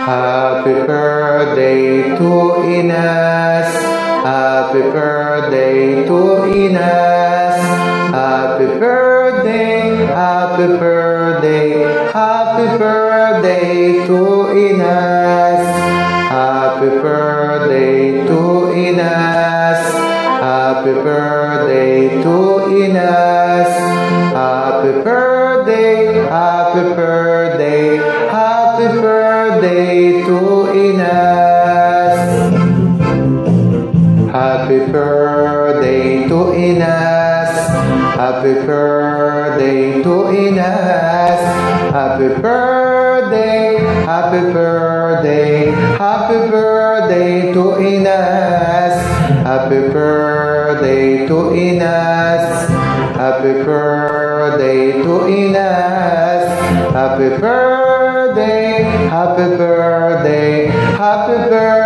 Happy birthday to Ines. Happy birthday to Ines. Happy birthday, happy birthday, happy birthday to Ines. Happy birthday to Ines. Happy birthday to Ines. Happy birthday, happy birthday, happy birthday to Ines. Happy birthday to Ines. Happy birthday to Ines. Happy birthday, happy birthday, happy birthday to Ines. Happy birthday to Ines. Happy birthday to Ines. Happy birthday, happy birthday, happy birthday.